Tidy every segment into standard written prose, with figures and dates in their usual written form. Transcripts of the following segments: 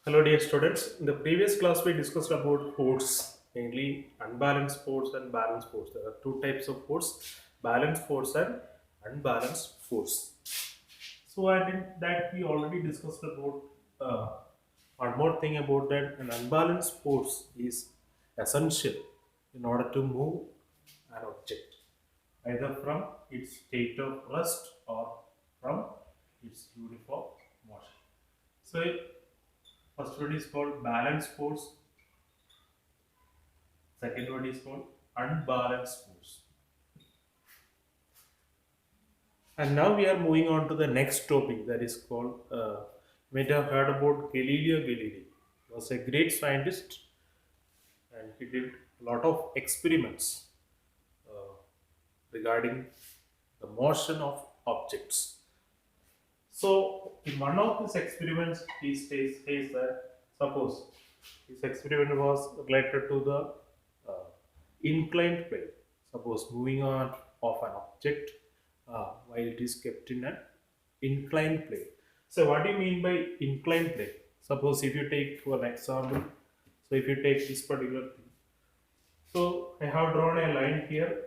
Hello, dear students. In the previous class, we discussed about force, mainly unbalanced force and balanced force. There are two types of force: balanced force and unbalanced force. So, I think that we already discussed about uh, one more thing about that. An unbalanced force is essential in order to move an object either from its state of rest or from its uniform motion. So, first one is called balanced force. Second one is called unbalanced force. And now we are moving on to the next topic that is called. You might have heard about Galileo Galilei. He was a great scientist and he did a lot of experiments uh, regarding the motion of objects. So, in one of his experiments, he says that suppose his experiment was related to the inclined plane. Suppose moving on of an object while it is kept in an inclined plane. So, what do you mean by inclined plane? Suppose if you take for an example, so if you take this particular thing, so I have drawn a line here,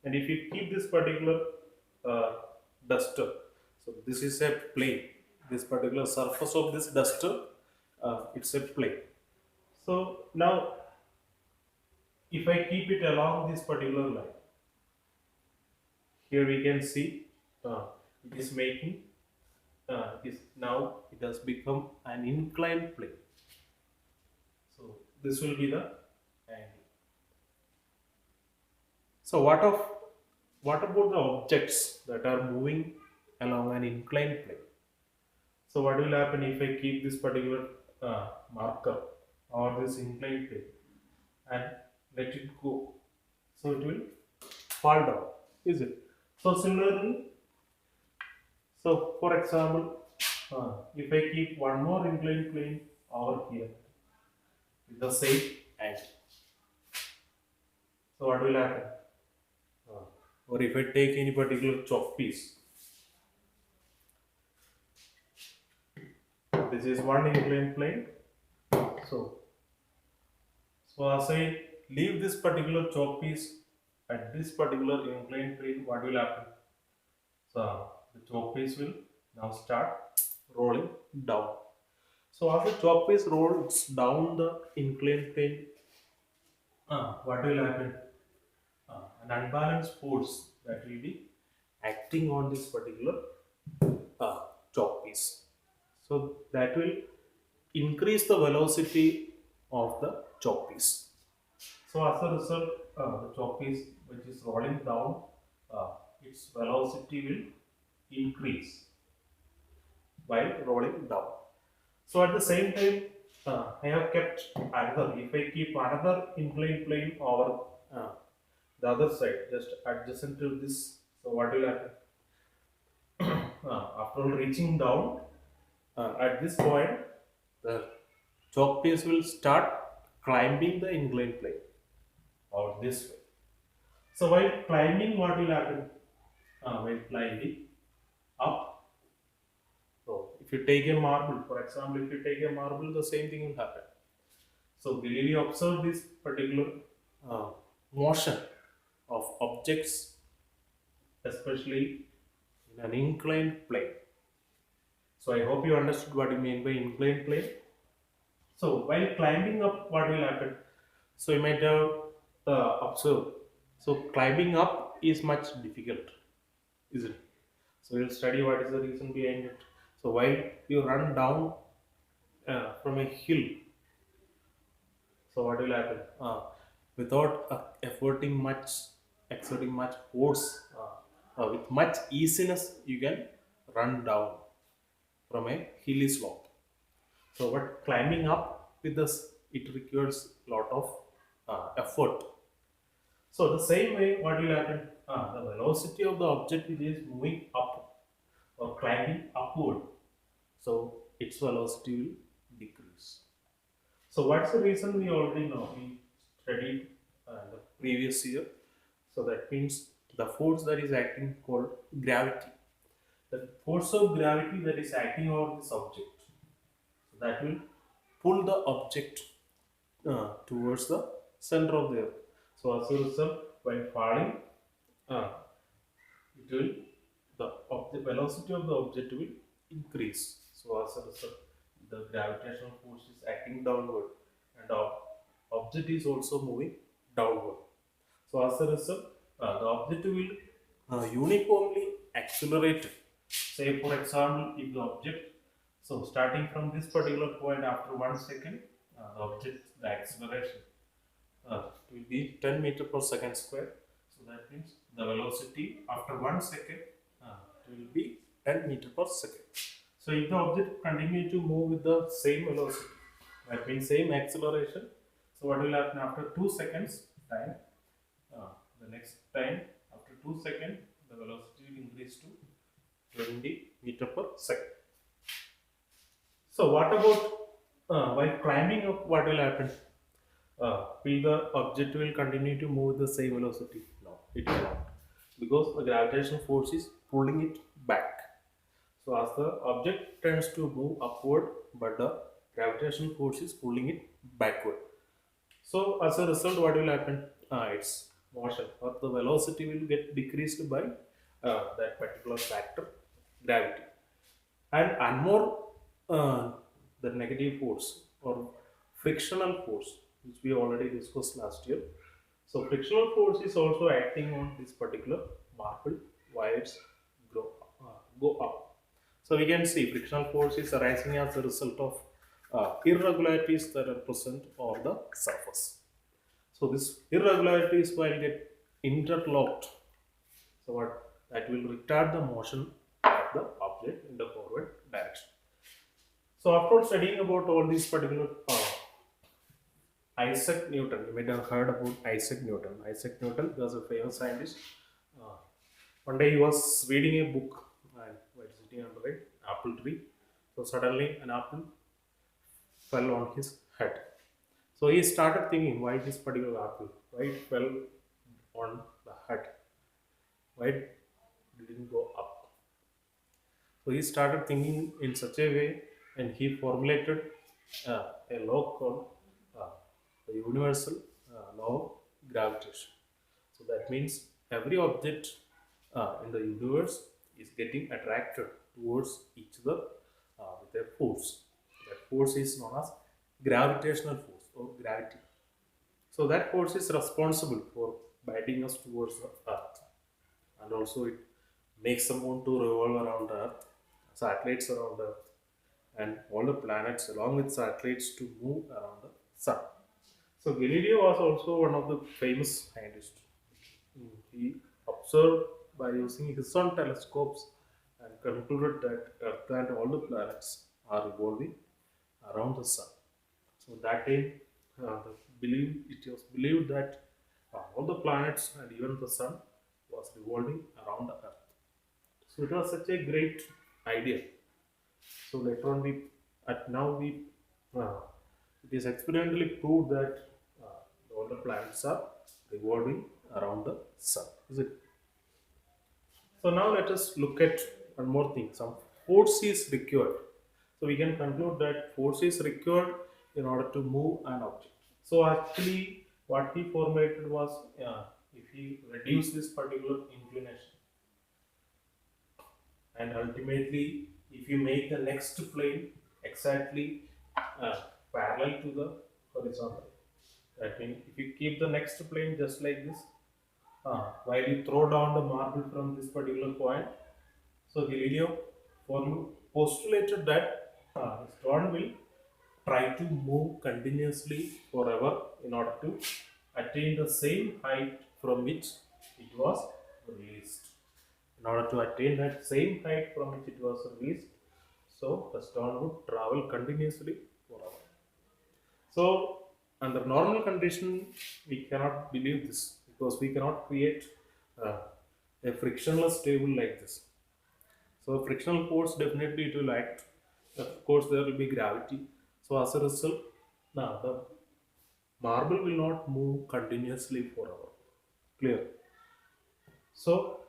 and if you keep this particular uh, duster, so this is a plane. This particular surface of this duster, it's a plane. So now, if I keep it along this particular line, here we can see it is making. Is now it has become an inclined plane. So this will be the angle. So what about the objects that are moving along an inclined plane? So what will happen if I keep this particular marker or this inclined plane and let it go? So it will fall down, is it? So similarly, so for example, if I keep one more inclined plane over here with the same angle, so what will happen? Uh, or if I take any particular chalk piece, this is one inclined plane. So, so as I leave this particular chalk piece at this particular inclined plane, what will happen? So the chalk piece will now start rolling down. So as the chalk piece rolls down the inclined plane, what will happen? An unbalanced force that will be acting on this particular chalk piece. So that will increase the velocity of the chalk piece. So as a result, the chalk piece which is rolling down, its velocity will increase while rolling down. So at the same time, I have kept another. If I keep another inclined plane over the other side, just adjacent to this, so what will happen? After all reaching down, at this point, the chalk piece will start climbing the inclined plane or this way. So while climbing, what will happen? While climbing up, so if you take a marble, for example, if you take a marble, the same thing will happen. So Galileo observed this particular uh, motion of objects, especially in an inclined plane. So I hope you understood what you mean by inclined plane. So while climbing up, what will happen? So you might have observed. So climbing up is much difficult, isn't it? So you'll study what is the reason behind it. So while you run down from a hill, so what will happen? Without exerting much force, with much easiness, you can run down from a hilly slope. So, but climbing up with this, it requires a lot of effort. So, the same way, what will happen? The velocity of the object which is moving up or climbing upward, so its velocity will decrease. So, what's the reason we already know? We studied the previous year. So, that means the force that is acting called gravity. The force of gravity that is acting on this object, so that will pull the object towards the center of the earth. So as a result, when falling, uh, it will the velocity of the object will increase. So as a result, the gravitational force is acting downward, and the object is also moving downward. So as a result, the object will uniformly accelerate. Say for example, if the object, so starting from this particular point after 1 second, the object, the acceleration will be 10 meter per second square. So that means the velocity after 1 second will be 10 meter per second. So if the object continue to move with the same velocity, that means same acceleration. So what will happen after 2 seconds time? The next time after 2 seconds, the velocity will increase to 20 meter per second. So what about while climbing up? What will happen? Will the object will continue to move the same velocity? No, it will not, because the gravitational force is pulling it back. So as the object tends to move upward, but the gravitational force is pulling it backward. So as a result, what will happen? Its motion or the velocity will get decreased by that particular factor, gravity. And one more, the negative force or frictional force, which we already discussed last year. So frictional force is also acting on this particular marble wires grow, go up. So we can see frictional force is arising as a result of irregularities that are present on the surface. So this irregularities will get interlocked. So what that will retard the motion of the object in the forward direction. So after studying about all these particular Isaac Newton, you might have heard about Isaac Newton. Isaac Newton was a famous scientist. Uh, One day he was reading a book and while sitting under an apple tree. So suddenly an apple fell on his head. So he started thinking, why this particular apple? Why it fell on the head? Why it didn't go up? So he started thinking in such a way, and he formulated a law called uh, the universal law of gravitation. So that means every object in the universe is getting attracted towards each other with a force. That force is known as gravitational force or gravity. So that force is responsible for binding us towards the earth, and also it makes the moon to revolve around the earth, satellites around the earth, and all the planets along with satellites to move around the sun. So Galileo was also one of the famous scientists. He observed by using his own telescopes and concluded that Earth and all the planets are revolving around the sun. So that time, it was believed that all the planets and even the sun was revolving around the Earth. So it was such a great idea. So later on, uh, it is experimentally proved that all the planets are revolving around the sun. Is it? So now let us look at one more thing. Some force is required. So we can conclude that force is required in order to move an object. So actually, what he formulated was, if he reduce this particular inclination, and ultimately, if you make the next plane exactly uh, parallel to the horizontal, that means if you keep the next plane just like this, while you throw down the marble from this particular point, so Galileo postulated that the stone will try to move continuously forever in order to attain the same height from which it was released. In order to attain that same height from which it was released, so the stone would travel continuously forever. So, under normal condition, we cannot believe this because we cannot create uh, a frictionless table like this. So, frictional force definitely it will act. Of course, there will be gravity. So, as a result, now the marble will not move continuously forever. Clear. So,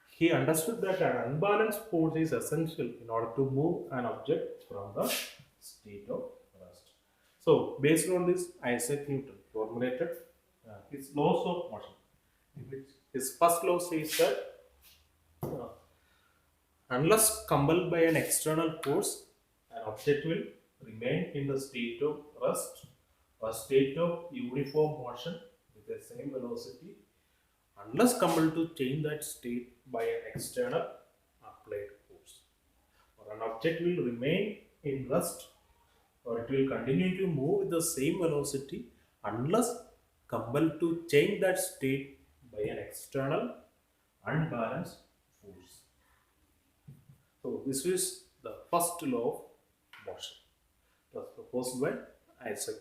he understood that an unbalanced force is essential in order to move an object from the state of rest. So, based on this, Isaac Newton formulated his laws of motion. His first law says that uh, unless compelled by an external force, an object will remain in the state of rest or state of uniform motion with the same velocity unless compelled to change that state by an external applied force. Or an object will remain in rest or it will continue to move with the same velocity unless compelled to change that state by an external unbalanced force. So this is the first law of motion. It was proposed by Isaac